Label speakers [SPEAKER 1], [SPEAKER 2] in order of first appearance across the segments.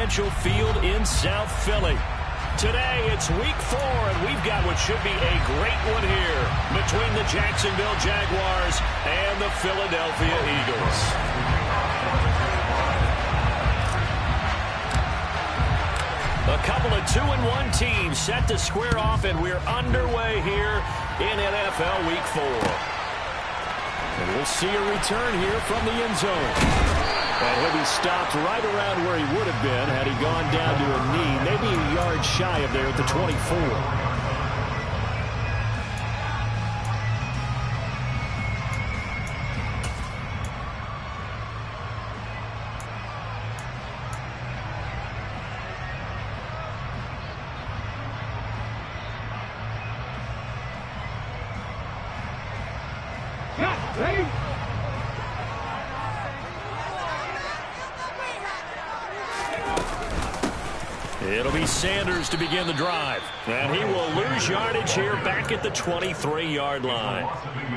[SPEAKER 1] Financial Field in South Philly. Today, it's week 4, and we've got what should be a great one here between the Jacksonville Jaguars and the Philadelphia Eagles. A couple of 2-1 teams set to square off, and we're underway here in NFL Week 4. And we'll see a return here from the end zone. And he'll be stopped right around where he would have been had he gone down to a knee, maybe a yard shy of there at the 24. It'll be Sanders to begin the drive. And he will lose yardage here back at the 23-yard line.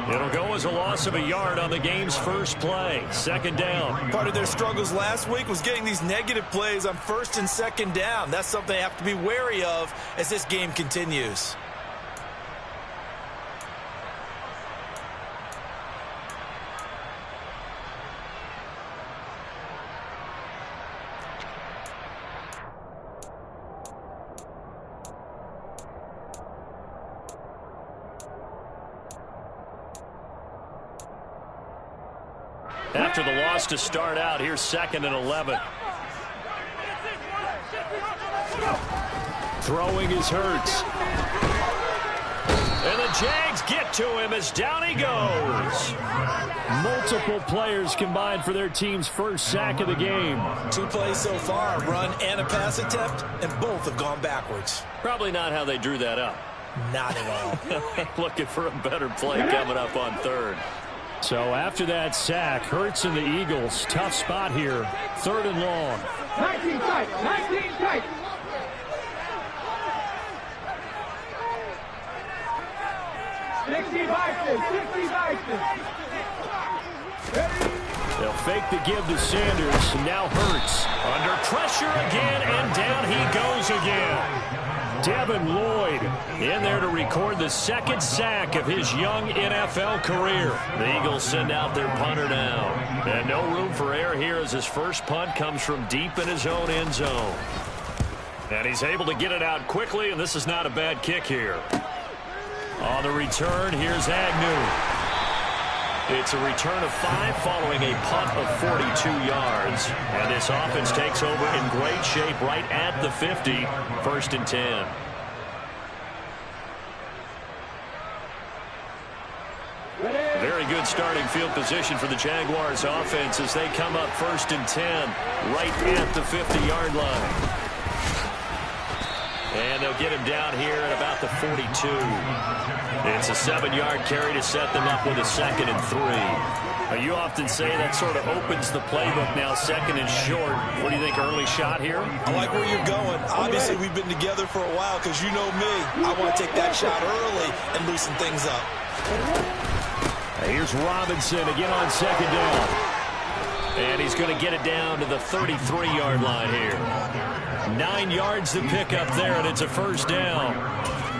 [SPEAKER 1] It'll go as a loss of a yard on the game's first play. Second down.
[SPEAKER 2] Part of their struggles last week was getting these negative plays on first and second down. That's something they have to be wary of as this game continues.
[SPEAKER 1] After the loss to start out, here's 2nd and 11. Throwing is Hurts. And the Jags get to him as down he goes. Multiple players combined for their team's first sack of the game.
[SPEAKER 2] 2 plays so far, a run and a pass attempt, and both have gone backwards.
[SPEAKER 1] Probably not how they drew that up.
[SPEAKER 2] Not at all.
[SPEAKER 1] Looking for a better play coming up on 3rd. So after that sack, Hurts and the Eagles, tough spot here. 3rd and long.
[SPEAKER 3] 19 tight, 19 tight.
[SPEAKER 1] They'll fake the give to Sanders. Now Hurts under pressure again, and down he goes again. Devin Lloyd in there to record the 2nd sack of his young NFL career. The Eagles send out their punter now. And no room for error here as his first punt comes from deep in his own end zone. And he's able to get it out quickly, and this is not a bad kick here. On the return, here's Agnew. It's a return of 5 following a punt of 42 yards. And this offense takes over in great shape right at the 50. 1st and 10. Very good starting field position for the Jaguars offense as they come up 1st and 10 right at the 50-yard line. And they'll get him down here at about the 42. It's a 7-yard carry to set them up with a 2nd and 3. Now, you often say that sort of opens the playbook now, 2nd and short. What do you think, early shot here?
[SPEAKER 2] I like where you're going. Obviously, we've been together for a while because you know me. I want to take that shot early and loosen things up.
[SPEAKER 1] Here's Robinson again on 2nd down. And he's going to get it down to the 33-yard line here. 9 yards to pick up there, and it's a 1st down.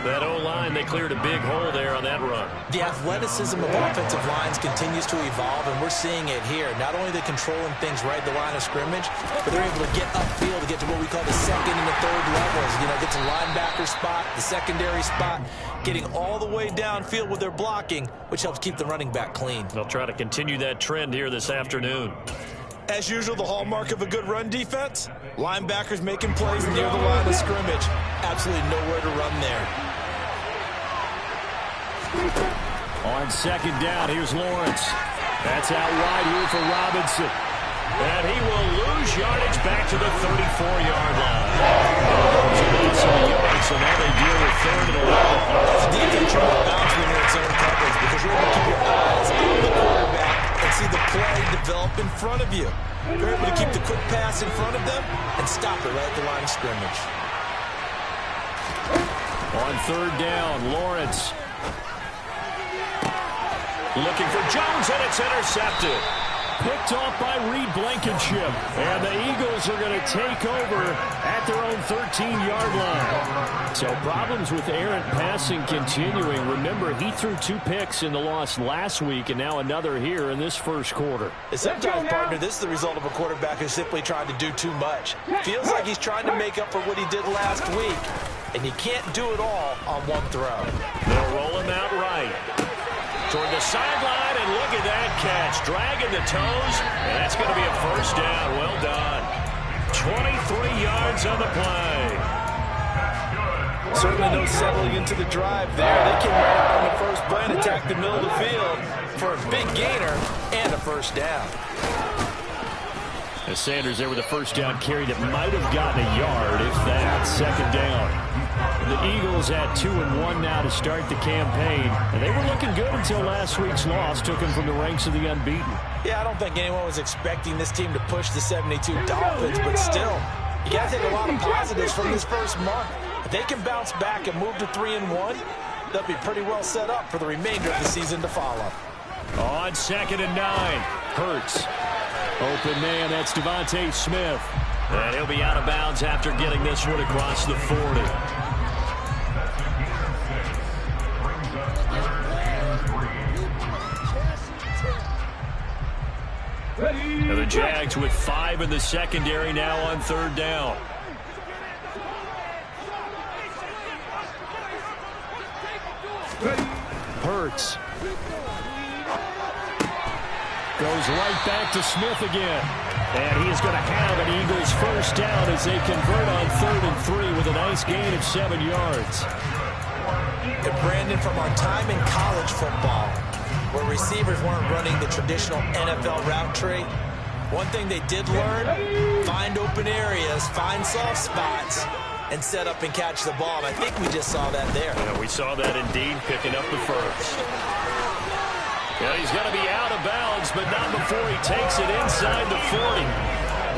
[SPEAKER 1] That O-line, they cleared a big hole there on that run.
[SPEAKER 2] The athleticism of offensive lines continues to evolve, and we're seeing it here. Not only are they controlling things right at the line of scrimmage, but they're able to get upfield to get to what we call the 2nd and the 3rd levels. You know, get to linebacker spot, the secondary spot, getting all the way downfield with their blocking, which helps keep the running back clean.
[SPEAKER 1] They'll try to continue that trend here this afternoon.
[SPEAKER 2] As usual, the hallmark of a good run defense, linebackers making plays near the line of scrimmage. Absolutely nowhere to run there.
[SPEAKER 1] On 2nd down, here's Lawrence. That's out wide here for Robinson. And he will lose yardage back to the 34-yard line. So now they deal with 3rd and 11.
[SPEAKER 2] Defense, you're more balanced when you're in zone coverage because you're able to keep your eyes on the quarterback and see the play develop in front of you. You're able to keep the quick pass in front of them and stop it right at the line of scrimmage.
[SPEAKER 1] On 3rd down, Lawrence looking for Jones, and it's intercepted. picked off by Reed Blankenship. And the Eagles are going to take over at their own 13-yard line. So problems with errant passing continuing. Remember, he threw 2 picks in the loss last week and now another here in this first quarter.
[SPEAKER 2] Sometimes, partner, this is the result of a quarterback who's simply trying to do too much. Feels like he's trying to make up for what he did last week, and you can't do it all on one throw.
[SPEAKER 1] They'll roll him out right toward the sideline, and look at that catch. Dragging the toes, and that's going to be a first down. Well done. 23 yards on the play.
[SPEAKER 2] Certainly no settling into the drive there. They came right out on the first play and attacked the middle of the field for a big gainer and a first down.
[SPEAKER 1] As Sanders there with a first down carry that might have gotten a yard, if that. Second down. The Eagles at 2-1 now to start the campaign. And they were looking good until last week's loss took them from the ranks of the unbeaten.
[SPEAKER 2] Yeah, I don't think anyone was expecting this team to push the 72 Dolphins, but still, you got to take a lot of positives from this first month. If they can bounce back and move to 3-1, they'll be pretty well set up for the remainder of the season to follow.
[SPEAKER 1] On 2nd and 9, Hurts. Open man, that's Devontae Smith. And he'll be out of bounds after getting this one across the 40. And the Jags with 5 in the secondary now on 3rd down. Hurts. Goes right back to Smith again. And he is going to have an Eagles first down as they convert on 3rd and 3 with a nice gain of 7 yards.
[SPEAKER 2] And Brandon, from our time in college football, where receivers weren't running the traditional NFL route tree, one thing they did learn, find open areas, find soft spots, and set up and catch the ball. And I think we just saw that there.
[SPEAKER 1] Yeah, we saw that indeed, picking up the first. Yeah, he's going to be out of bounds, but not before he takes it inside the 40.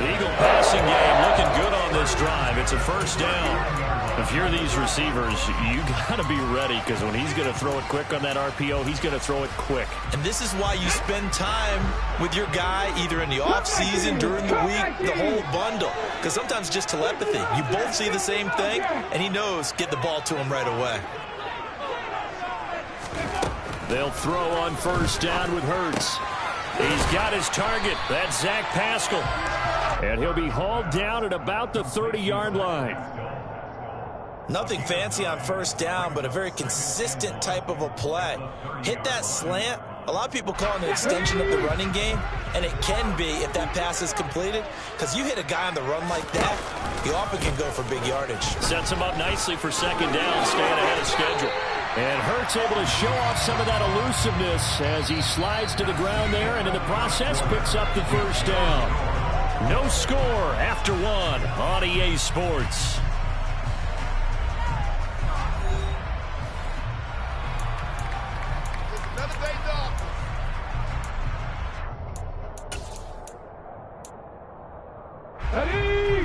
[SPEAKER 1] The Eagle passing game looking good on this drive. It's a first down. If you're these receivers, you got to be ready, because when he's going to throw it quick on that RPO, he's going to throw it quick.
[SPEAKER 2] And this is why you spend time with your guy either in the offseason, during the week, the whole bundle. Because sometimes just telepathy. You both see the same thing, and he knows get the ball to him right away.
[SPEAKER 1] They'll throw on first down with Hurts. He's got his target. That's Zach Pascal. And he'll be hauled down at about the 30-yard line.
[SPEAKER 2] Nothing fancy on first down, but a very consistent type of a play. Hit that slant. A lot of people call it an extension of the running game, and it can be if that pass is completed, because you hit a guy on the run like that, he often can go for big yardage.
[SPEAKER 1] Sets him up nicely for second down, staying ahead of schedule. And Hurts able to show off some of that elusiveness as he slides to the ground there, and in the process picks up the first down. No score after 1 on EA Sports.
[SPEAKER 3] Ready!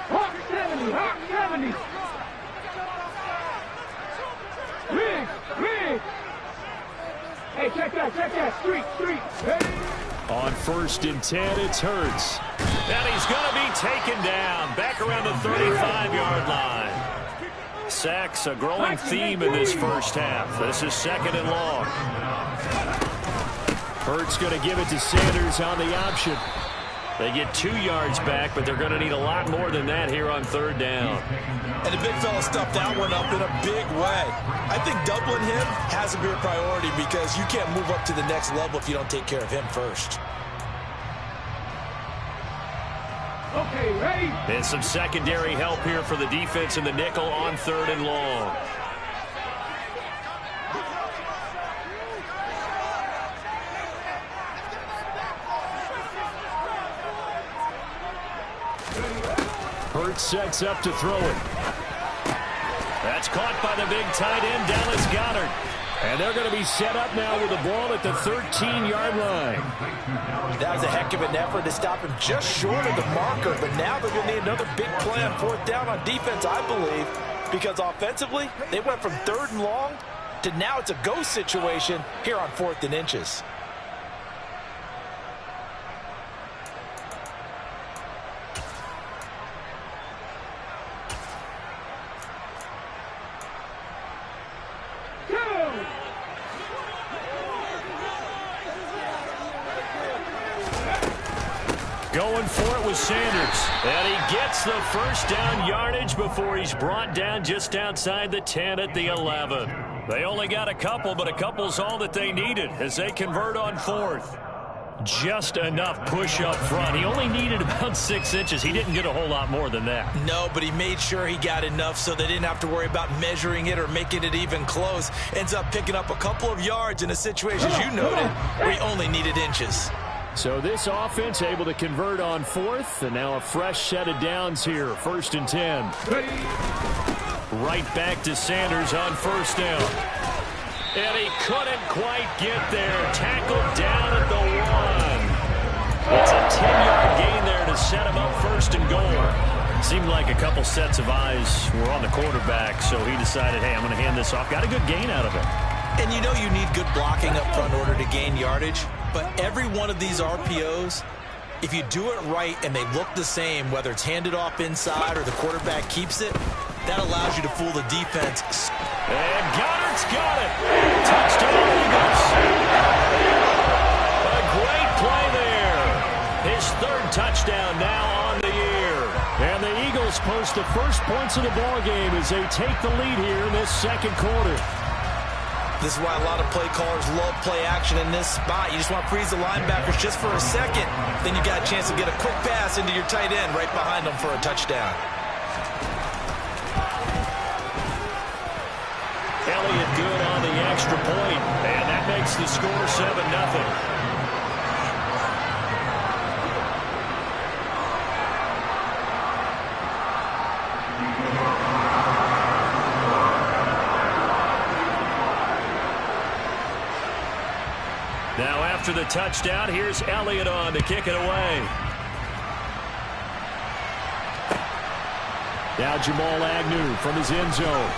[SPEAKER 3] Hawk 70, Hawk 70. Rig. Hey, check that, street. Hey.
[SPEAKER 1] On 1st and 10, it's Hurts. And he's going to be taken down back around the 35-yard line. Sacks, a growing theme in this first half. This is 2nd and long. Hurts going to give it to Sanders on the option. They get 2 yards back, but they're going to need a lot more than that here on 3rd down.
[SPEAKER 2] And the big fella stuffed that one up in a big way. I think doubling him has to be a priority, because you can't move up to the next level if you don't take care of him first.
[SPEAKER 3] Okay, ready?
[SPEAKER 1] And some secondary help here for the defense in the nickel on 3rd and long. Hurts sets up to throw it. That's caught by the big tight end, Dallas Goedert. And they're going to be set up now with the ball at the 13-yard line.
[SPEAKER 2] That was a heck of an effort to stop him just short of the marker, but now they're going to need another big play on 4th down on defense, I believe, because offensively, they went from 3rd and long to now it's a go situation here on 4th and inches.
[SPEAKER 1] Going for it with Sanders. And he gets the first down yardage before he's brought down just outside the 10 at the 11. They only got a couple, but a couple's all that they needed as they convert on 4th. Just enough push up front. He only needed about 6 inches. He didn't get a whole lot more than that.
[SPEAKER 2] No, but he made sure he got enough so they didn't have to worry about measuring it or making it even close. Ends up picking up a couple of yards in a situation, as you noted, where he only needed inches.
[SPEAKER 1] So this offense able to convert on 4th, and now a fresh set of downs here. 1st and 10. Right back to Sanders on 1st down. And he couldn't quite get there. Tackled down at the 1. It's a 10-yard gain there to set him up 1st and goal. Seemed like a couple sets of eyes were on the quarterback, so he decided, hey, I'm going to hand this off. Got a good gain out of it.
[SPEAKER 2] And you know you need good blocking up front in order to gain yardage. But every one of these RPOs, if you do it right and they look the same, whether it's handed off inside or the quarterback keeps it, that allows you to fool the defense.
[SPEAKER 1] And Goddard's got it. Touchdown Eagles. A great play there. His 3rd touchdown now on the year. And the Eagles post the first points of the ballgame as they take the lead here in this 2nd quarter.
[SPEAKER 2] This is why a lot of play callers love play action in this spot. You just want to freeze the linebackers just for a second. Then you got a chance to get a quick pass into your tight end right behind them for a touchdown.
[SPEAKER 1] Elliott good on the extra point, and that makes the score 7-0. Now after the touchdown, here's Elliott on to kick it away. Now Jamal Agnew from his end zone.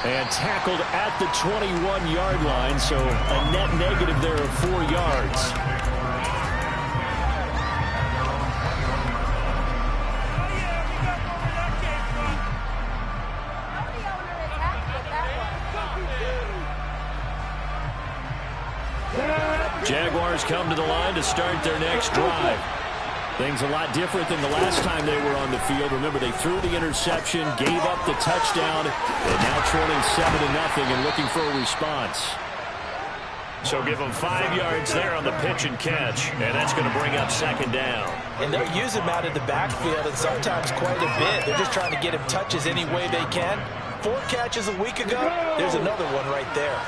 [SPEAKER 1] And tackled at the 21-yard line, so a net negative there of 4 yards. Jaguars come to the line to start their next drive. Things a lot different than the last time they were on the field. Remember, they threw the interception, gave up the touchdown, and now trailing 7-0 and looking for a response. So give them 5 yards there on the pitch and catch, and that's going to bring up 2nd down.
[SPEAKER 2] And they'll use him out of the backfield, and sometimes quite a bit. They're just trying to get him touches any way they can. 4 catches a week ago, there's another one right there.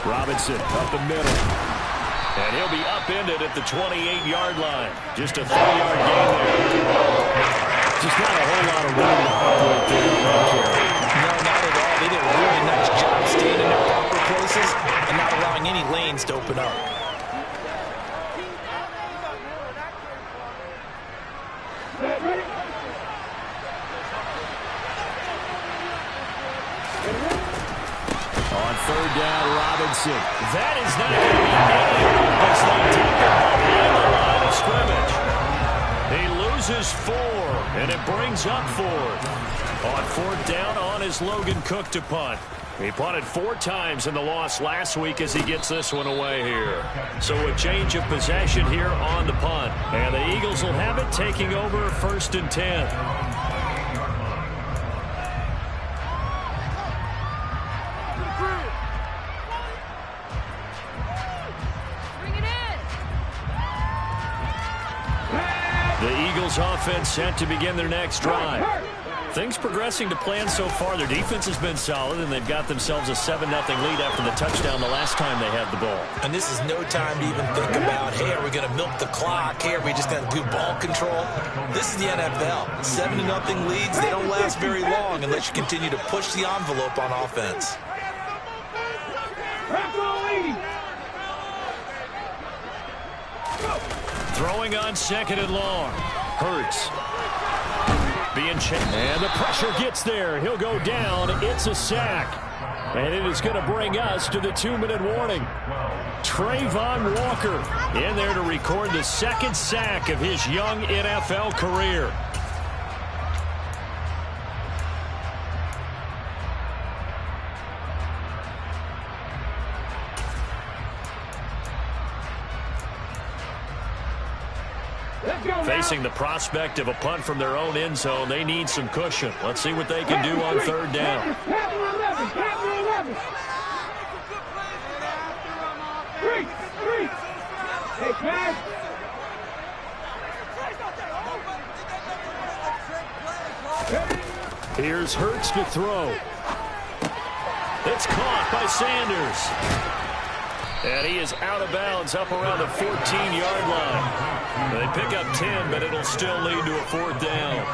[SPEAKER 1] Robinson up the middle. And he'll be upended at the 28-yard line. Just a 3-yard gain there. Just not a whole lot of room to operate there.
[SPEAKER 2] No, not at all. They did a really nice job staying in their proper places and not allowing any lanes to open up.
[SPEAKER 1] On 3rd down, Robinson. That is not going to be any as they take the ball behind the line of scrimmage. He loses 4, and it brings up 4th. On 4th down, on is Logan Cook to punt. He punted 4 times in the loss last week as he gets this one away here. So a change of possession here on the punt. And the Eagles will have it taking over 1st and 10. The Eagles offense set to begin their next drive. Things progressing to plan so far. Their defense has been solid, and they've got themselves a 7-0 lead after the touchdown the last time they had the ball.
[SPEAKER 2] And this is no time to even think about, hey, are we going to milk the clock? Hey, are we just going to do ball control? This is the NFL. 7-0 leads, they don't last very long unless you continue to push the envelope on offense.
[SPEAKER 1] Throwing on 2nd and long. Hurts. being chased. And the pressure gets there. He'll go down. It's a sack. And it is going to bring us to the 2-minute warning. Trayvon Walker in there to record the second sack of his young NFL career. Facing the prospect of a punt from their own end zone, they need some cushion. Let's see what they can do on third down. Here's Hurts to throw. It's caught by Sanders. And he is out of bounds up around the 14-yard line. They pick up 10, but it'll still lead to a fourth down.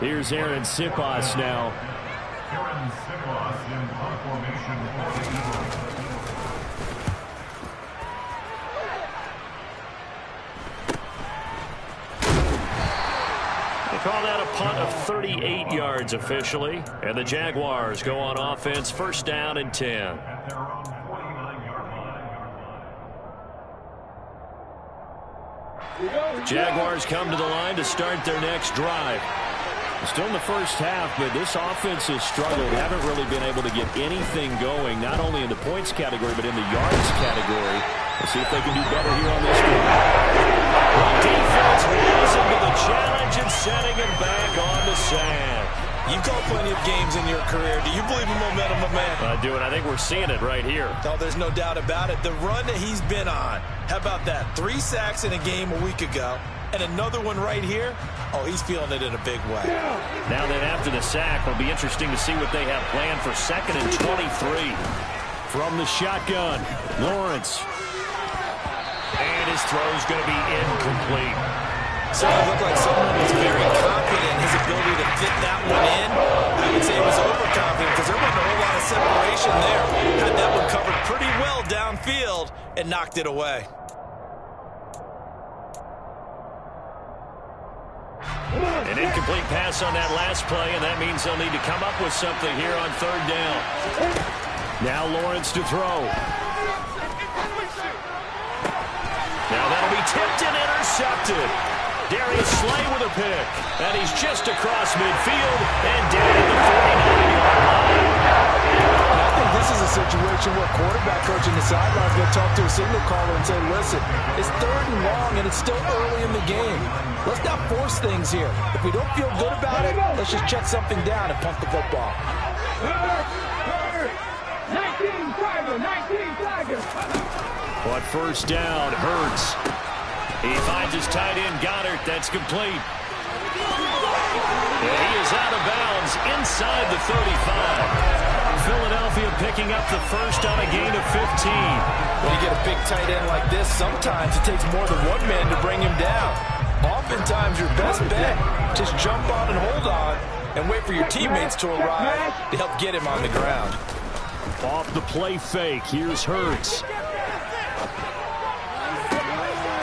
[SPEAKER 1] Here's Aaron Siposs now. Aaron Siposs in punt formation. They call that a punt of 38 yards officially. And the Jaguars go on offense, first down and 10. Jaguars come to the line to start their next drive. Still in the first half, but this offense has struggled. Haven't really been able to get anything going, not only in the points category, but in the yards category. Let's see if they can do better here on this one. The defense rising to the challenge and setting him back on the sand.
[SPEAKER 2] You've called plenty of games in your career. Do you believe in momentum, my man?
[SPEAKER 1] I do, and I think we're seeing it right here.
[SPEAKER 2] No, there's no doubt about it. The run that he's been on. How about that? 3 sacks in a game a week ago, and another one right here. Oh, he's feeling it in a big way.
[SPEAKER 1] Now then, after the sack, it'll be interesting to see what they have planned for 2nd and 23. From the shotgun, Lawrence. And his throw's going to be incomplete.
[SPEAKER 2] So it looked like someone was very confident in his ability to fit that one in. I would say he was overconfident because there wasn't a whole lot of separation there. Had that one covered pretty well downfield and knocked it away.
[SPEAKER 1] An incomplete pass on that last play, and that means they'll need to come up with something here on third down. Now Lawrence to throw. Now that'll be tipped and intercepted. Darius Slay with a pick. And he's just across midfield and down at the 49-yard line.
[SPEAKER 2] I think this is a situation where quarterback coach in the sideline is going to talk to a signal caller and say, listen, it's 3rd and long and it's still early in the game. Let's not force things here. If we don't feel good about it, let's just check something down and pump the football.
[SPEAKER 3] 19 Tiger.
[SPEAKER 1] On first down, Hurts. He finds his tight end, Goddard. That's complete. And he is out of bounds inside the 35. Philadelphia picking up the first on a gain of 15.
[SPEAKER 2] When you get a big tight end like this, sometimes it takes more than one man to bring him down. Oftentimes, your best bet, just jump on and hold on and wait for your teammates to arrive to help get him on the ground.
[SPEAKER 1] Off the play fake, here's Hurts.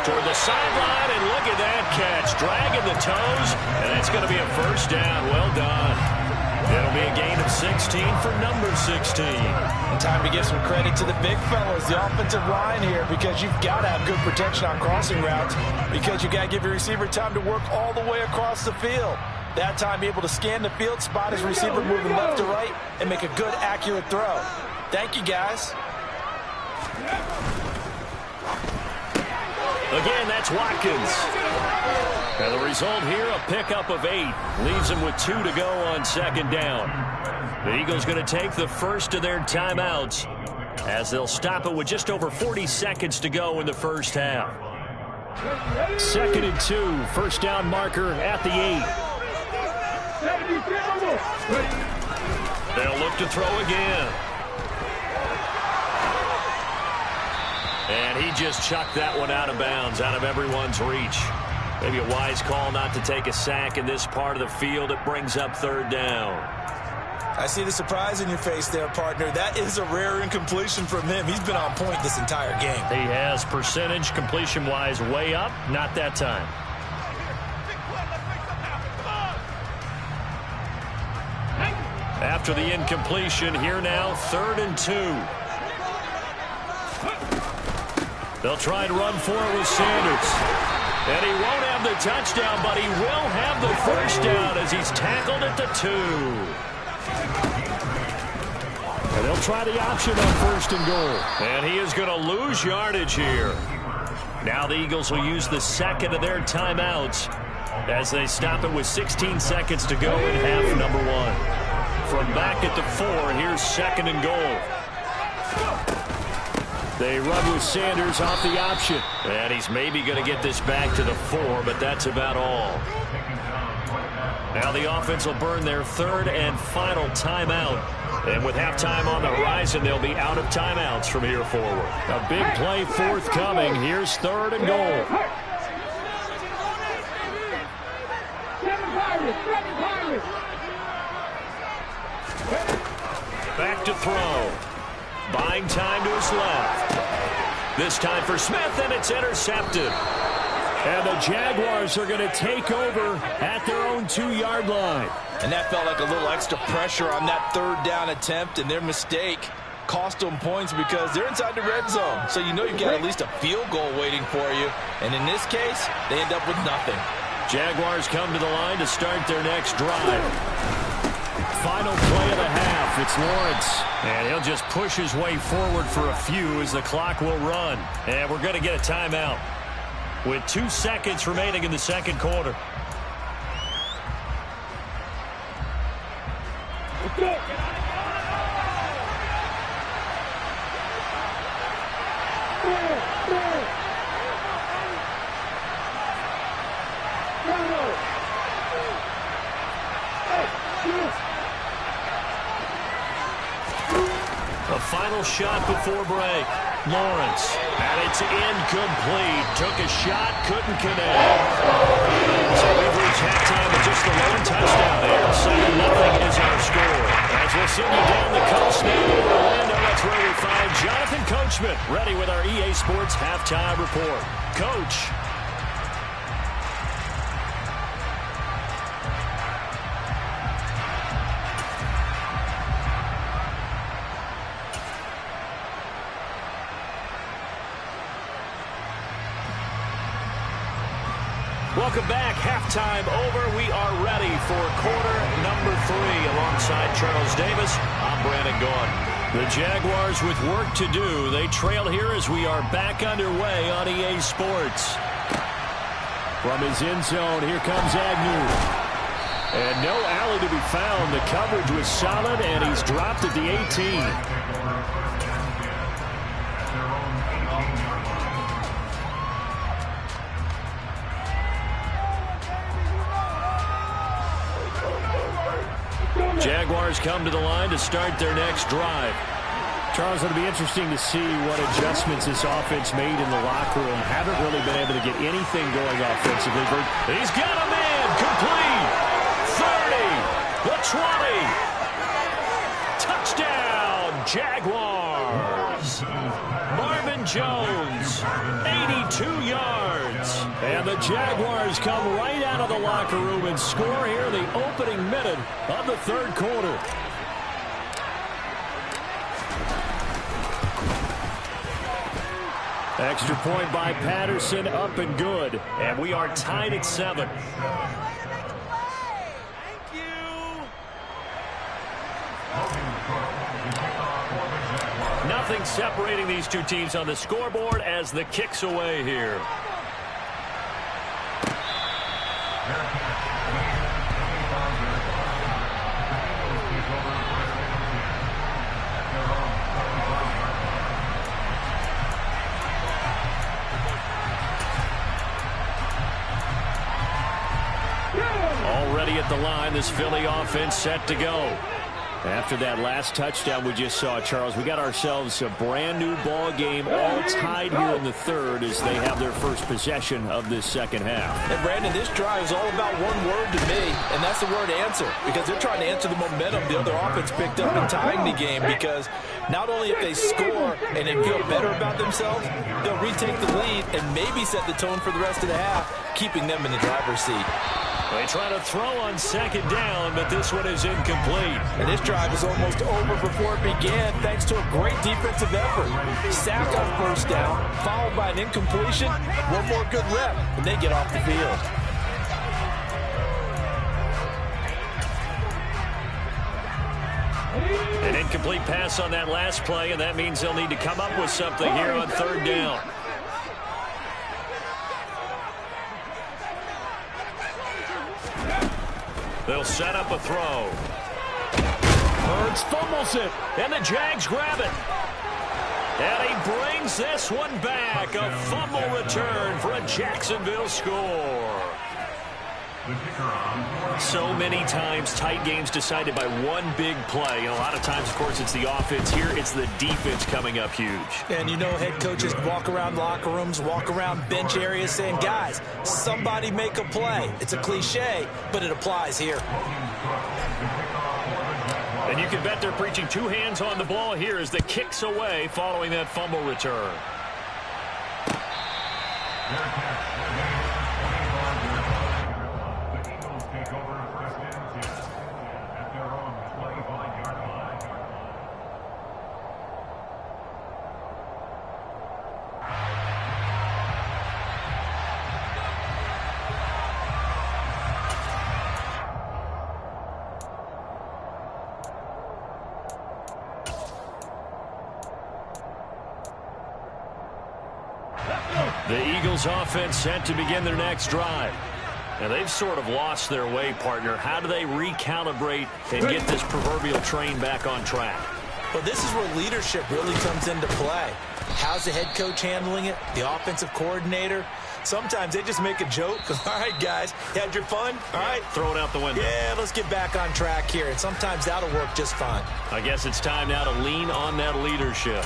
[SPEAKER 1] Toward the sideline, and look at that catch. Dragging the toes, and it's going to be a first down. Well done. It'll be a gain of 16 for number 16.
[SPEAKER 2] And time to give some credit to the big fellas, the offensive line here, because you've got to have good protection on crossing routes, because you've got to give your receiver time to work all the way across the field. That time, be able to scan the field, spot his receiver moving left to right, and make a good, accurate throw. Thank you, guys.
[SPEAKER 1] Again, that's Watkins. And the result here, a pickup of 8. Leaves them with 2 to go on 2nd down. The Eagles going to take the first of their timeouts as they'll stop it with just over 40 seconds to go in the first half. 2nd and 2. First down marker at the 8. They'll look to throw again. And he just chucked that one out of bounds, out of everyone's reach. Maybe a wise call not to take a sack in this part of the field. It brings up 3rd down.
[SPEAKER 2] I see the surprise in your face there, partner. That is a rare incompletion from him. He's been on point this entire game.
[SPEAKER 1] He has percentage completion-wise way up. Not that time. after the incompletion. Here now, 3rd and 2. They'll try and run for it with Sanders. And he won't have the touchdown, but he will have the first down as he's tackled at the 2. And they'll try the option on 1st and goal. And he is going to lose yardage here. Now the Eagles will use the second of their timeouts as they stop it with 16 seconds to go in half number 1. From back at the 4, here's 2nd and goal. They run with Sanders off the option. And he's maybe going to get this back to the 4, but that's about all. Now the offense will burn their 3rd and final timeout. And with halftime on the horizon, they'll be out of timeouts from here forward. A big play forthcoming. Here's 3rd and goal. Back to throw. Buying time to his left. This time for Smith, and it's intercepted. And the Jaguars are going to take over at their own 2-yard line.
[SPEAKER 2] And that felt like a little extra pressure on that 3rd down attempt, and their mistake cost them points because they're inside the red zone. So you know you've got at least a field goal waiting for you. And in this case, they end up with nothing.
[SPEAKER 1] Jaguars come to the line to start their next drive. Final play of the half. It's Lawrence. And he'll just push his way forward for a few as the clock will run. And we're going to get a timeout with 2 seconds remaining in the 2nd quarter.
[SPEAKER 3] Let's go.
[SPEAKER 1] A final shot before break. Lawrence. And it's incomplete. Took a shot, couldn't connect. So we've reached halftime with just the lone touchdown there. 7-0 is our score. As we'll send you down the coast now to Orlando, that's where we find Jonathan Coachman ready with our EA Sports Halftime Report. Coach. Welcome back. Halftime over. We are ready for quarter number 3 alongside Charles Davis. I'm Brandon Gaudin. The Jaguars with work to do. They trail here as we are back underway on EA Sports. From his end zone, here comes Agnew. And no alley to be found. The coverage was solid, and he's dropped at the 18. Jaguars come to the line to start their next drive. Charles, it'll be interesting to see what adjustments this offense made in the locker room. Haven't really been able to get anything going offensively. He's got a man complete. 30, the 20. Touchdown, Jaguars. Marvin Jones, 82 yards. And the Jaguars come right out of the locker room and score here in the opening minute of the 3rd quarter. Extra point by Patterson, up and good. And we are tied at 7. Thank you. Nothing separating these two teams on the scoreboard as the kick's away here. Already at the line, this Philly offense set to go. After that last touchdown we just saw, Charles, we got ourselves a brand new ball game, all tied here in the 3rd as they have their first possession of this 2nd half.
[SPEAKER 2] And Brandon, this drive is all about one word to me, and that's the word answer, because they're trying to answer the momentum the other offense picked up in tying the game, because not only if they score and they feel better about themselves, they'll retake the lead and maybe set the tone for the rest of the half, keeping them in the driver's seat.
[SPEAKER 1] They try to throw on second down, but this one is incomplete.
[SPEAKER 2] And this drive is almost over before it began, thanks to a great defensive effort. Sack on first down, followed by an incompletion. One more good rep, and they get off the field.
[SPEAKER 1] An incomplete pass on that last play, and that means they'll need to come up with something here on third down. They'll set up a throw. Hurts fumbles it, and the Jags grab it. And he brings this one back. A fumble return for a Jacksonville score. So many times, tight games decided by one big play. And a lot of times, of course, it's the offense. Here, it's the defense coming up huge.
[SPEAKER 2] And you know head coaches walk around locker rooms, walk around bench areas saying, guys, somebody make a play. It's a cliche, but it applies here.
[SPEAKER 1] And you can bet they're preaching two hands on the ball here as the kick's away following that fumble return. The Eagles offense set to begin their next drive. And they've sort of lost their way, partner. How do they recalibrate and get this proverbial train back on track?
[SPEAKER 2] Well, this is where leadership really comes into play. How's the head coach handling it? The offensive coordinator? Sometimes they just make a joke. All right, guys, you had your fun? All right.
[SPEAKER 1] Throw it out the window.
[SPEAKER 2] Yeah, let's get back on track here. And sometimes that'll work just fine.
[SPEAKER 1] I guess it's time now to lean on that leadership.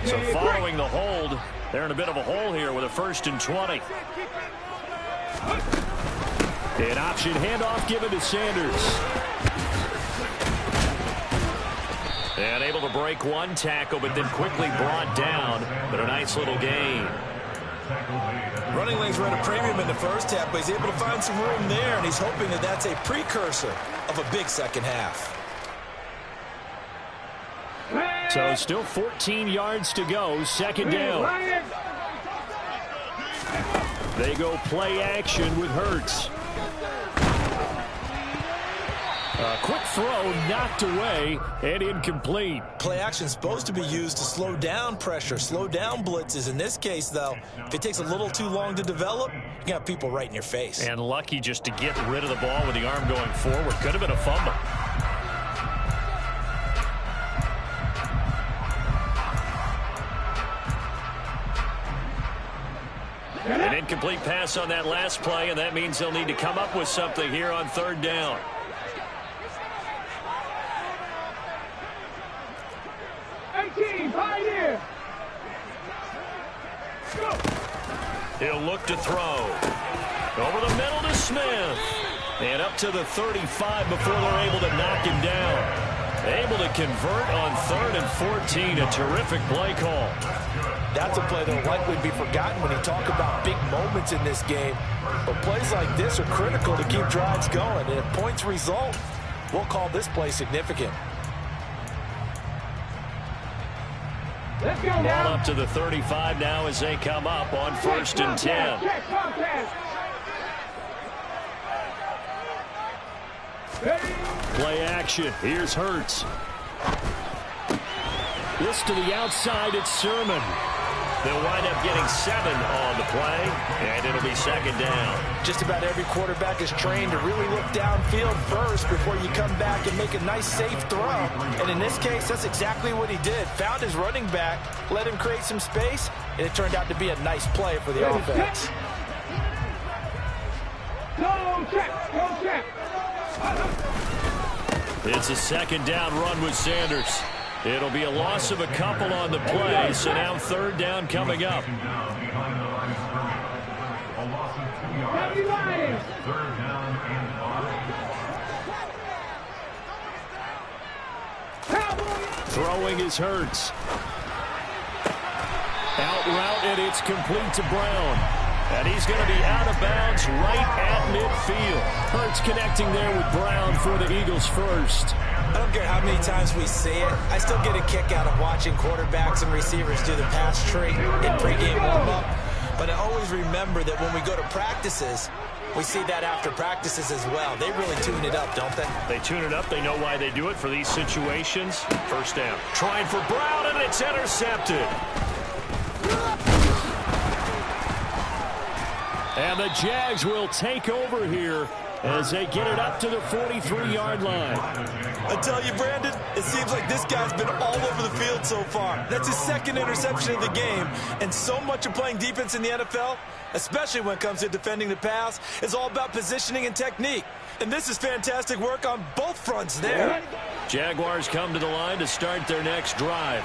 [SPEAKER 1] So following the hold, they're in a bit of a hole here with a 1st and 20. An option handoff given to Sanders. And able to break one tackle, but then quickly brought down. But a nice little gain.
[SPEAKER 2] Running lanes were at a premium in the first half, but he's able to find some room there, and he's hoping that that's a precursor of a big second half.
[SPEAKER 1] So still 14 yards to go, second down. They go play action with Hurts. A quick throw knocked away and incomplete.
[SPEAKER 2] Play action is supposed to be used to slow down pressure, slow down blitzes. In this case, though, if it takes a little too long to develop, you got people right in your face.
[SPEAKER 1] And lucky just to get rid of the ball with the arm going forward. Could have been a fumble. An incomplete pass on that last play, and that means they'll need to come up with something here on third down. He'll look to throw. Over the middle to Smith. And up to the 35 before they're able to knock him down. Able to convert on 3rd and 14. A terrific play call.
[SPEAKER 2] That's a play that will likely be forgotten when you talk about big moments in this game. But plays like this are critical to keep drives going. And if points result, we'll call this play significant.
[SPEAKER 3] Let's go
[SPEAKER 1] Ball
[SPEAKER 3] now.
[SPEAKER 1] up to the 35 now as they come up on 1st and 10. Play action. Here's Hurts. This to the outside, it's Sermon. They'll wind up getting 7 on the play, and it'll be second down.
[SPEAKER 2] Just about every quarterback is trained to really look downfield first before you come back and make a nice, safe throw. And in this case, that's exactly what he did. Found his running back, let him create some space, and it turned out to be a nice play for the offense.
[SPEAKER 3] Go check.
[SPEAKER 1] It's a second down run with Sanders. It'll be a loss of a couple on the play, so now third down coming up. Throwing is Hurts. Out route, and it's complete to Brown. And he's going to be out of bounds right at midfield. Hurts connecting there with Brown for the Eagles first.
[SPEAKER 2] I don't care how many times we see it. I still get a kick out of watching quarterbacks and receivers do the pass tree in pregame warm-up. But I always remember that when we go to practices, we see that after practices as well. They really tune it up, don't they?
[SPEAKER 1] They tune it up. They know why they do it for these situations. First down. Trying for Brown, and it's intercepted. And the Jags will take over here as they get it up to the 43-yard line.
[SPEAKER 2] I tell you, Brandon, it seems like this guy's been all over the field so far. That's his second interception of the game. And so much of playing defense in the NFL, especially when it comes to defending the pass, is all about positioning and technique. And this is fantastic work on both fronts there.
[SPEAKER 1] Jaguars come to the line to start their next drive.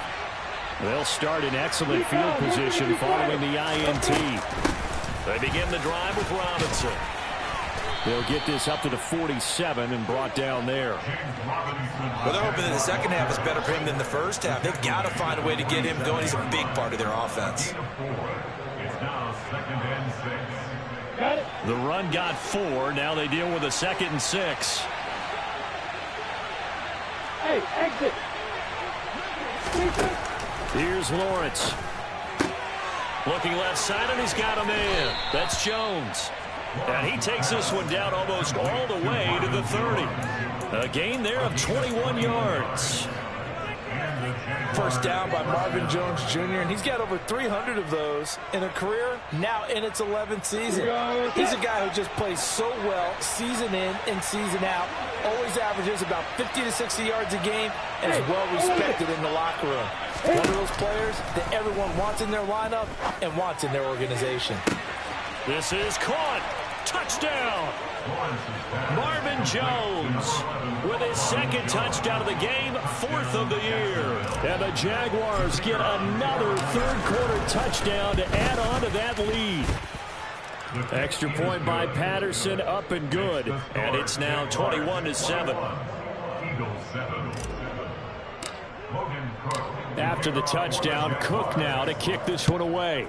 [SPEAKER 1] They'll start in excellent field position following the INT. They begin the drive with Robinson. They'll get this up to the 47 and brought down there.
[SPEAKER 2] Well, they're hoping that the second half is better for him than the first half. They've got to find a way to get him going. He's a big part of their offense.
[SPEAKER 1] The run got 4. Now they deal with a 2nd and 6.
[SPEAKER 3] Hey, exit.
[SPEAKER 1] Here's Lawrence. Looking left side, and he's got a man. That's Jones. And he takes this one down almost all the way to the 30. A gain there of 21 yards.
[SPEAKER 2] First down by Marvin Jones Jr., and he's got over 300 of those in a career now in its 11th season. He's a guy who just plays so well season in and season out. Always averages about 50 to 60 yards a game and is well respected in the locker room. One of those players that everyone wants in their lineup and wants in their organization.
[SPEAKER 1] This is caught. Touchdown. Marvin Jones with his 2nd touchdown of the game, 4th of the year. And the Jaguars get another third-quarter touchdown to add on to that lead. Extra point by Patterson, up and good. And it's now 21-7. After the touchdown, Cook now to kick this one away.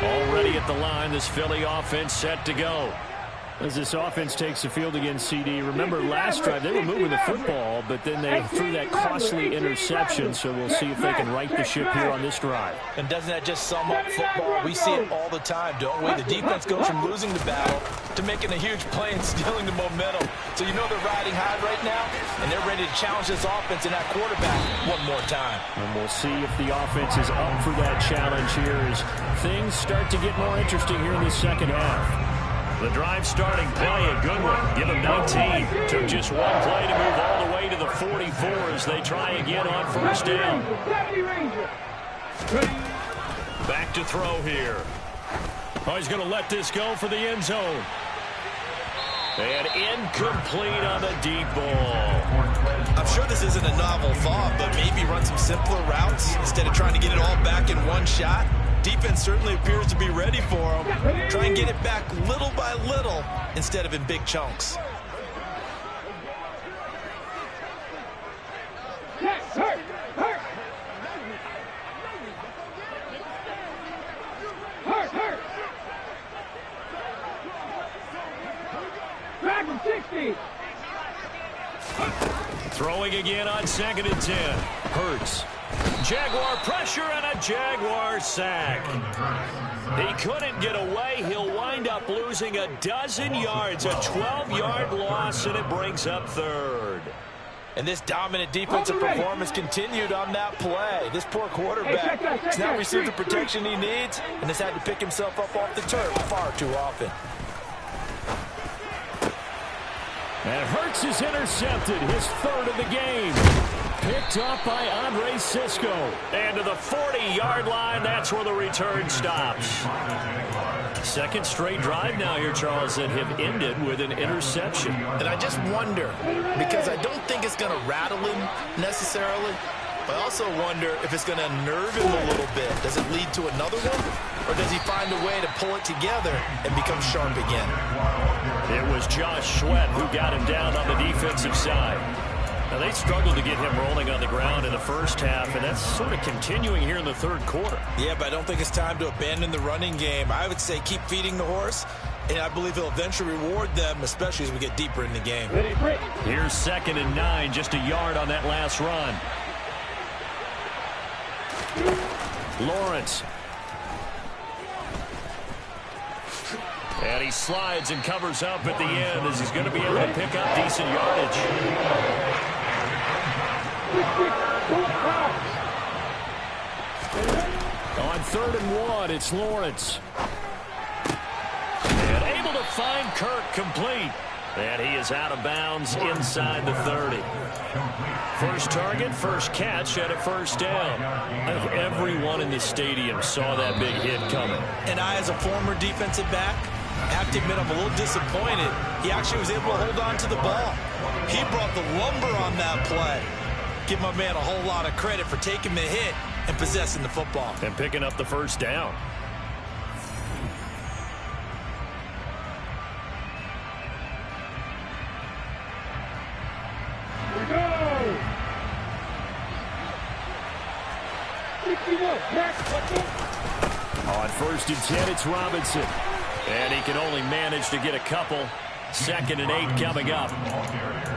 [SPEAKER 1] Already at the line, this Philly offense set to go. As this offense takes the field against CD, remember last drive they were moving the football, but then they threw that costly interception, so we'll see if they can right the ship here on this drive.
[SPEAKER 2] And doesn't that just sum up football? We see it all the time, don't we? The defense goes from losing the battle to making a huge play and stealing the momentum. So you know they're riding high right now, and they're ready to challenge this offense and that quarterback one more time.
[SPEAKER 1] And we'll see if the offense is up for that challenge here as things start to get more interesting here in the second half. The drive starting play, a good one. Give him 19. Took just one play to move all the way to the 44 as they try again on first down. Back to throw here. Oh, he's going to let this go for the end zone. And incomplete on the deep ball.
[SPEAKER 2] I'm sure this isn't a novel thought, but maybe run some simpler routes instead of trying to get it all back in one shot. Defense certainly appears to be ready for him. Try and get it back little by little instead of in big chunks.
[SPEAKER 3] back and 60.
[SPEAKER 1] Throwing again on 2nd and 10. Hurts. Jaguar pressure and a Jaguar sack. He couldn't get away. He'll wind up losing a dozen yards, a 12-yard loss, and it brings up 3rd.
[SPEAKER 2] And this dominant defensive performance continued on that play. This poor quarterback has not received the protection he needs and has had to pick himself up off the turf far too often.
[SPEAKER 1] And Hurts is intercepted, his 3rd of the game. Picked up by Andre Sisco. And to the 40-yard line, that's where the return stops. 2nd straight drive now here, Charles, that have ended with an interception.
[SPEAKER 4] And I just wonder, because I don't think it's going to rattle him necessarily, but I also wonder if it's going to unnerve him a little bit. Does it lead to another one? Or does he find a way to pull it together and become sharp again?
[SPEAKER 1] It was Josh Sweat who got him down on the defensive side. Now, they struggled to get him rolling on the ground in the first half, and that's sort of continuing here in the 3rd quarter.
[SPEAKER 2] Yeah, but I don't think it's time to abandon the running game. I would say keep feeding the horse, and I believe he'll eventually reward them, especially as we get deeper in the game.
[SPEAKER 1] Here's 2nd and 9, just a yard on that last run. Lawrence. And he slides and covers up at the end as he's going to be able to pick up decent yardage. On 3rd and 1, it's Lawrence. And able to find Kirk complete. And he is out of bounds inside the 30. First target, first catch at a 1st down. I think everyone in the stadium saw that big hit coming.
[SPEAKER 2] And I, as a former defensive back, have to admit I'm a little disappointed. He actually was able to hold on to the ball. He brought the lumber on that play. Give my man a whole lot of credit for taking the hit and possessing the football.
[SPEAKER 1] And picking up the 1st down.
[SPEAKER 3] Here we go. 61.
[SPEAKER 1] On 1st and 10, it's Robinson. And he can only manage to get a couple. 2nd and 8 coming up.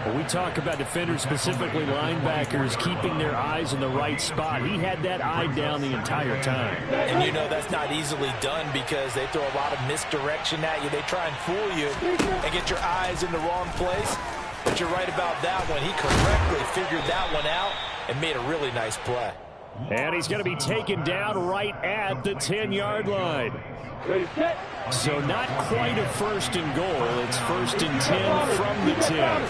[SPEAKER 1] When we talk about defenders, specifically linebackers, keeping their eyes in the right spot, he had that eye down the entire time.
[SPEAKER 2] And you know that's not easily done because they throw a lot of misdirection at you. They try and fool you and get your eyes in the wrong place. But you're right about that one. He correctly figured that one out and made a really nice play.
[SPEAKER 1] And he's going to be taken down right at the 10-yard line. So not quite a 1st and goal. It's 1st and 10 from the 10.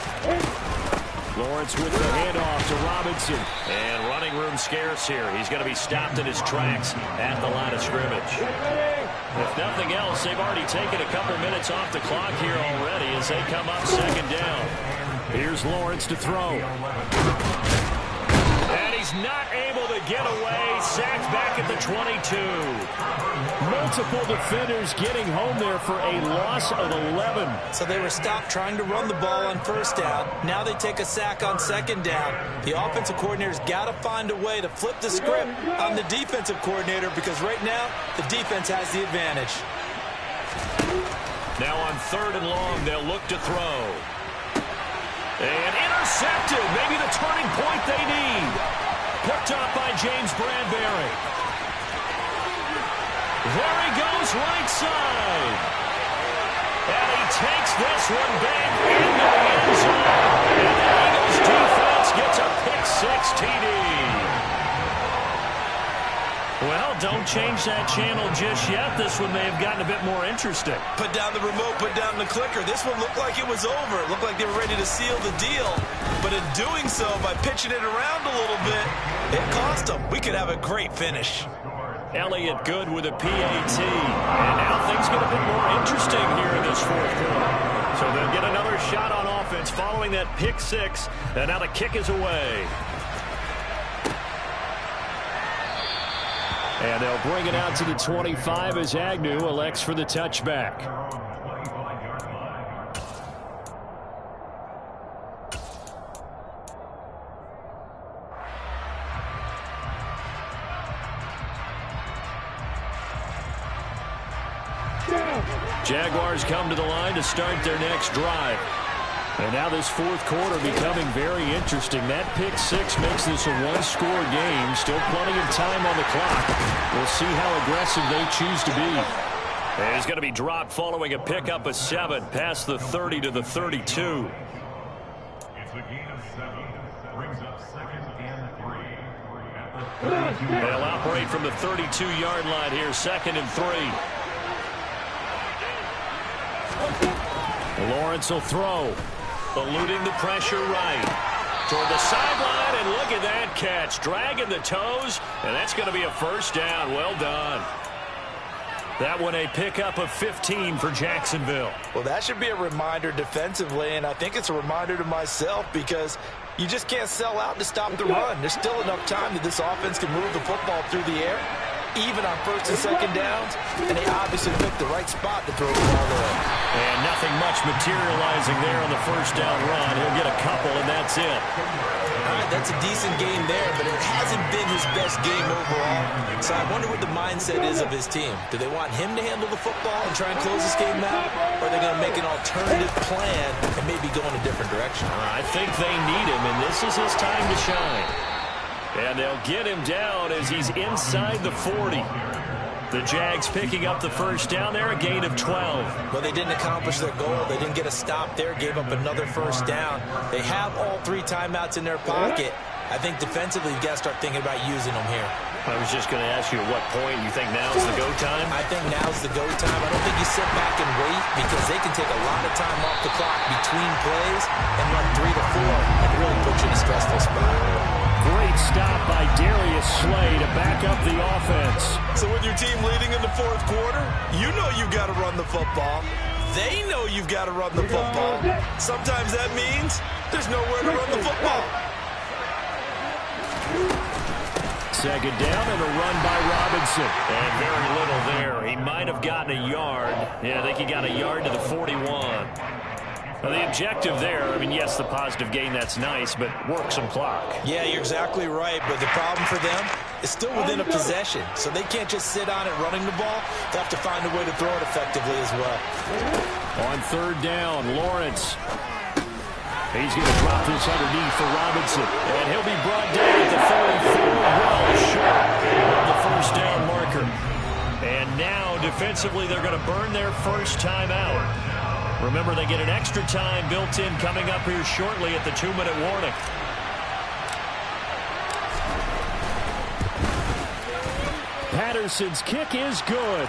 [SPEAKER 1] Lawrence with the handoff to Robinson. And running room scarce here. He's going to be stopped in his tracks at the line of scrimmage. If nothing else, they've already taken a couple minutes off the clock here already as they come up 2nd down. Here's Lawrence to throw. And he's not able to get away. Sacked back at the 22. Multiple defenders getting home there for a loss of 11.
[SPEAKER 2] So they were stopped trying to run the ball on 1st down. Now they take a sack on 2nd down. The offensive coordinator's got to find a way to flip the script on the defensive coordinator because right now the defense has the advantage.
[SPEAKER 1] Now on 3rd and long, they'll look to throw. And intercepted. Maybe the turning point they need. Picked up by James Bradbury. There he goes right side. And he takes this one back into the end zone. And the Eagles defense gets a pick-6 TD. Well, don't change that channel just yet. This one may have gotten a bit more interesting.
[SPEAKER 2] Put down the remote, put down the clicker. This one looked like it was over. It looked like they were ready to seal the deal. But in doing so, by pitching it around a little bit, it cost them. We could have a great finish.
[SPEAKER 1] Elliott good with a PAT. And now things get a bit more interesting here in this 4th quarter. So they'll get another shot on offense following that pick-6. And now the kick is away. And they'll bring it out to the 25 as Agnew elects for the touchback.
[SPEAKER 3] Down.
[SPEAKER 1] Jaguars come to the line to start their next drive. And now this fourth quarter becoming very interesting. That pick six makes this a one-score game. Still plenty of time on the clock. We'll see how aggressive they choose to be. And he's going to be dropped following a pickup of 7 past the 30 to the 32.
[SPEAKER 5] It's a gain of 7. Brings up 2nd and 3.
[SPEAKER 1] They'll operate from the 32-yard line here, 2nd and 3. Lawrence will throw. Eluding the pressure right. Toward the sideline, and look at that catch. Dragging the toes, and that's going to be a first down. Well done. That one a pickup of 15 for Jacksonville.
[SPEAKER 2] Well, that should be a reminder defensively, and I think it's a reminder to myself because you just can't sell out to stop the run. There's still enough time that this offense can move the football through the air, even on 1st and 2nd downs, and they obviously picked the right spot to throw the ball there.
[SPEAKER 1] And nothing much materializing there on the first down run. He'll get a couple, and that's it.
[SPEAKER 2] All right, that's a decent game there, but it hasn't been his best game overall. So I wonder what the mindset is of his team. Do they want him to handle the football and try and close this game out? Or are they going to make an alternative plan and maybe go in a different direction?
[SPEAKER 1] I think they need him, and this is his time to shine. And they'll get him down as he's inside the 40. The Jags picking up the first down there, a gain of 12.
[SPEAKER 2] Well, they didn't accomplish their goal. They didn't get a stop there, gave up another first down. They have all 3 timeouts in their pocket. I think defensively, you've got to start thinking about using them here.
[SPEAKER 1] I was just going to ask you at what point you think now's the go time?
[SPEAKER 2] I think now's the go time. I don't think you sit back and wait because they can take a lot of time off the clock between plays and run 3 to 4 and really put you in a stressful spot.
[SPEAKER 1] Great stop by Darius Slay to back up the offense.
[SPEAKER 2] So with your team leading in the 4th quarter, you know you've got to run the football. They know you've got to run the football. Sometimes that means there's nowhere to run the football.
[SPEAKER 1] 2nd down and a run by Robinson. And very little there. He might have gotten a yard. Yeah, I think he got a yard to the 41. Well, the objective there, I mean, yes, the positive gain, that's nice, but work some clock.
[SPEAKER 2] Yeah, you're exactly right, but the problem for them is still within a possession, so they can't just sit on it running the ball. They have to find a way to throw it effectively as well.
[SPEAKER 1] On 3rd down, Lawrence. He's going to drop this underneath for Robinson, and he'll be brought down at the 34, well short of the first down marker. And now, defensively, they're going to burn their first time out. Remember, they get an extra time built in coming up here shortly at the 2-minute warning. Patterson's kick is good.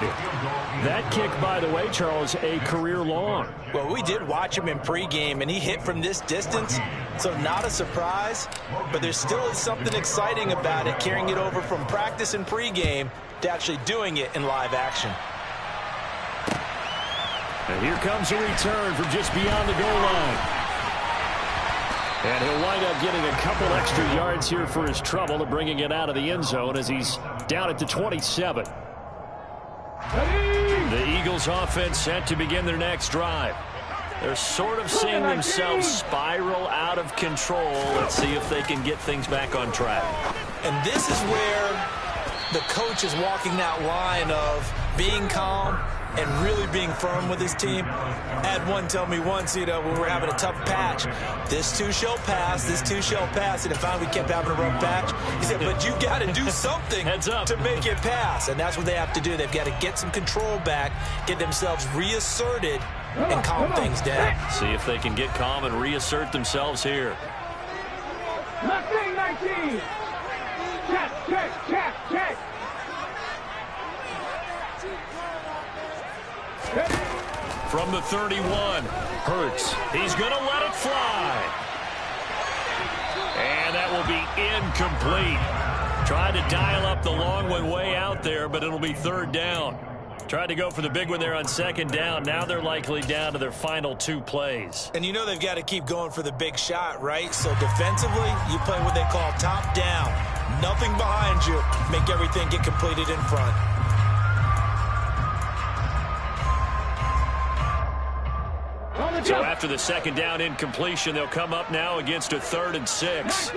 [SPEAKER 1] That kick, by the way, Charles, a career long.
[SPEAKER 2] Well, we did watch him in pregame, and he hit from this distance, so not a surprise. But there still is something exciting about it, carrying it over from practice and pregame to actually doing it in live action.
[SPEAKER 1] And here comes a return from just beyond the goal line. And he'll wind up getting a couple extra yards here for his trouble to bringing it out of the end zone as he's down at the 27. The Eagles offense set to begin their next drive. They're sort of seeing themselves spiral out of control. Let's see if they can get things back on track.
[SPEAKER 2] And this is where the coach is walking that line of being calm and really being firm with his team. I had one tell me once, when we're having a tough patch, this too shall pass, this too shall pass, and finally we kept having a rough patch. He said, but you got to do something to make it pass, and that's what they have to do. They've got to get some control back, get themselves reasserted, and calm things down.
[SPEAKER 1] See if they can get calm and reassert themselves here.
[SPEAKER 3] 19. Check.
[SPEAKER 1] From the 31, Hurts. He's going to let it fly. And that will be incomplete. Tried to dial up the long one way out there, but it'll be 3rd down. Tried to go for the big one there on 2nd down. Now they're likely down to their final 2 plays.
[SPEAKER 2] And you know they've got to keep going for the big shot, right? So defensively, you play what they call top down. Nothing behind you. Make everything get completed in front.
[SPEAKER 1] So after the 2nd down incompletion, they'll come up now against a 3rd and 6.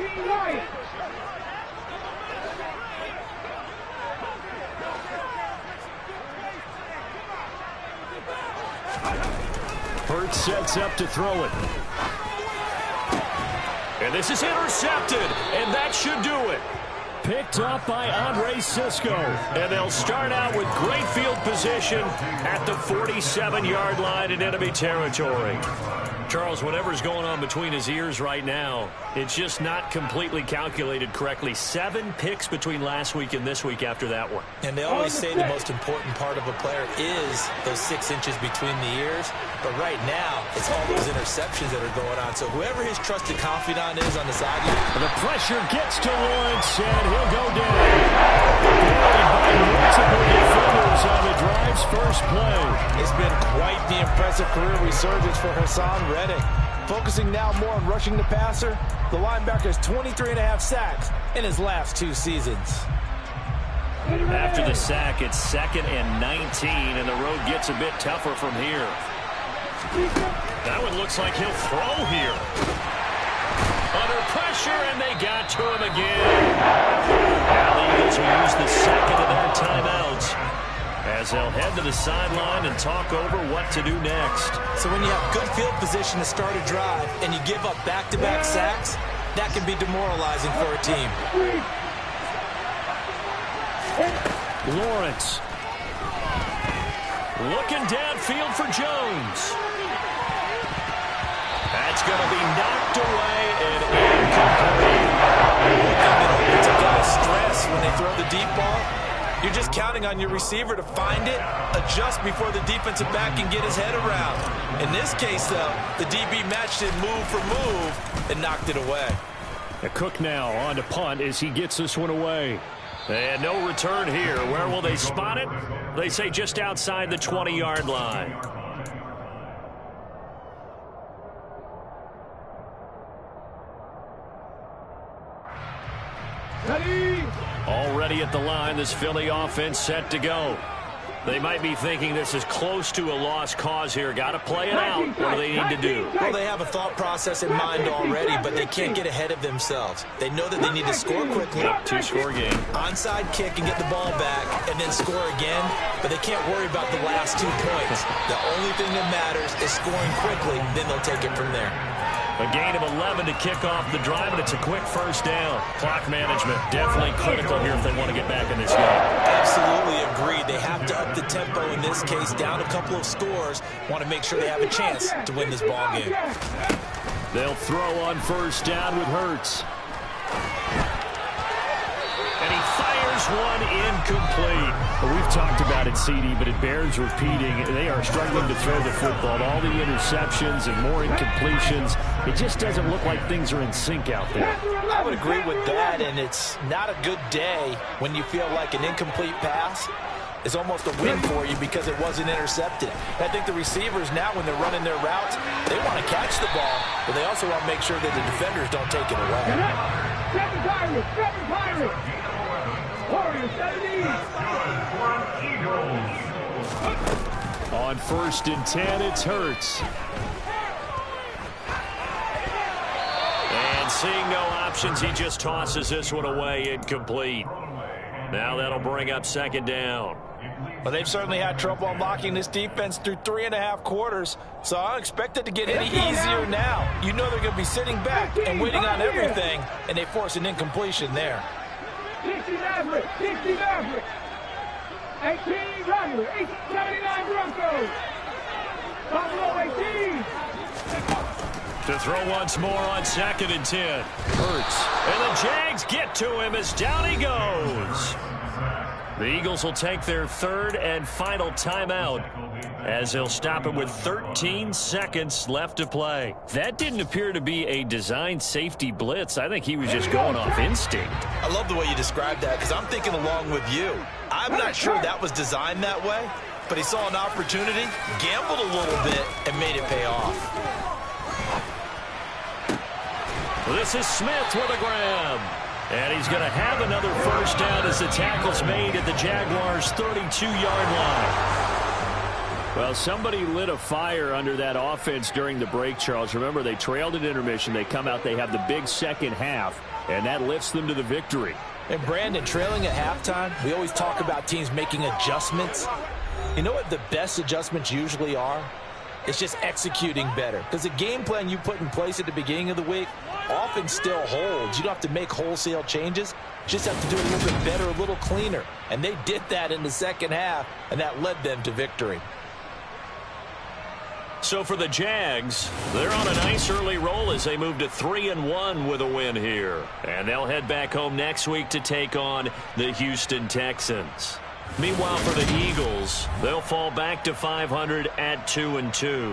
[SPEAKER 1] Hurts sets up to throw it. And this is intercepted, and that should do it. Picked up by Andre Sisco. And they'll start out with great field position at the 47-yard line in enemy territory. Charles, whatever's going on between his ears right now, it's just not completely calculated correctly. 7 picks between last week and this week after that one.
[SPEAKER 2] And they always say the most important part of a player is those 6 inches between the ears. But right now, it's all those interceptions that are going on. So whoever his trusted confidant is on the sideline.
[SPEAKER 1] The pressure gets to Lawrence, and he'll go down. Carried by multiple defenders on the drive's first play.
[SPEAKER 6] It's been quite the impressive career resurgence for Hassan Reddick. Focusing now more on rushing the passer, the linebacker has 23.5 sacks in his last 2 seasons.
[SPEAKER 1] After the sack, it's 2nd and 19, and the road gets a bit tougher from here. That one looks like he'll throw here. Under pressure, and they got to him again. Now the Eagles will use the second of their timeouts as they'll head to the sideline and talk over what to do next.
[SPEAKER 2] So when you have good field position to start a drive and you give up back-to-back sacks, that can be demoralizing for a team.
[SPEAKER 1] Lawrence. Looking downfield for Jones. That's going to be knocked away and incomplete.
[SPEAKER 2] They take out of stress when they throw the deep ball. You're just counting on your receiver to find it, adjust before the defensive back can get his head around. In this case, though, the DB matched it move for move and knocked it away.
[SPEAKER 1] Cook now on to punt as he gets this one away. And no return here. Where will they spot it? They say just outside the 20-yard line.
[SPEAKER 3] Ready?
[SPEAKER 1] Already at the line, this Philly offense set to go. They might be thinking this is close to a lost cause here. Got to play it out. What do they need to do?
[SPEAKER 2] Well, they have a thought process in mind already, but they can't get ahead of themselves. They know that they need to score quickly.
[SPEAKER 1] 2-score game.
[SPEAKER 2] Onside kick and get the ball back and then score again, but they can't worry about the last 2 points. The only thing that matters is scoring quickly, then they'll take it from there.
[SPEAKER 1] A gain of 11 to kick off the drive, and it's a quick first down. Clock management definitely critical here if they want to get back in this game.
[SPEAKER 2] Absolutely agreed. They have to up the tempo in this case, down a couple of scores. Want to make sure they have a chance to win this ball game.
[SPEAKER 1] They'll throw on first down with Hurts. And he fires one incomplete. Well, we've talked about it, CD, but it bears repeating. They are struggling to throw the football. All the interceptions and more incompletions. It just doesn't look like things are in sync out there.
[SPEAKER 6] I would agree with that, and it's not a good day when you feel like an incomplete pass is almost a win for you because it wasn't intercepted. I think the receivers now, when they're running their routes, they want to catch the ball, but they also want to make sure that the defenders don't take it away.
[SPEAKER 3] Seven Pirates! Warriors, 70!
[SPEAKER 1] On 1st and 10, it's Hurts. And seeing no options, he just tosses this one away, incomplete. Now that'll bring up 2nd down.
[SPEAKER 6] Well, they've certainly had trouble unlocking this defense through 3.5 quarters, so I don't expect it to get any easier now. You know they're going to be sitting back and waiting on everything, and they force an incompletion there.
[SPEAKER 3] 60 Maverick! 60 Maverick! 18 Runner! 79 Broncos! Buffalo 18!
[SPEAKER 1] To throw once more on 2nd and 10. Hurts. And the Jags get to him as down he goes. The Eagles will take their 3rd and final timeout as they'll stop it with 13 seconds left to play. That didn't appear to be a designed safety blitz. I think he was just going off instinct.
[SPEAKER 2] I love the way you described that because I'm thinking along with you. I'm not sure that was designed that way, but he saw an opportunity, gambled a little bit, and made it pay off.
[SPEAKER 1] This is Smith with a grab. And he's going to have another first down as the tackle's made at the Jaguars' 32-yard line. Well, somebody lit a fire under that offense during the break, Charles. Remember, they trailed at intermission. They come out, they have the big second half, and that lifts them to the victory.
[SPEAKER 6] And Brandon, trailing at halftime, we always talk about teams making adjustments. You know what the best adjustments usually are? It's just executing better. Because the game plan you put in place at the beginning of the week often still holds. You don't have to make wholesale changes. You just have to do it a little bit better, a little cleaner. And they did that in the second half, and that led them to victory.
[SPEAKER 1] So for the Jags, they're on a nice early roll as they move to 3-1 with a win here. And they'll head back home next week to take on the Houston Texans. Meanwhile, for the Eagles, they'll fall back to 500 at 2-2.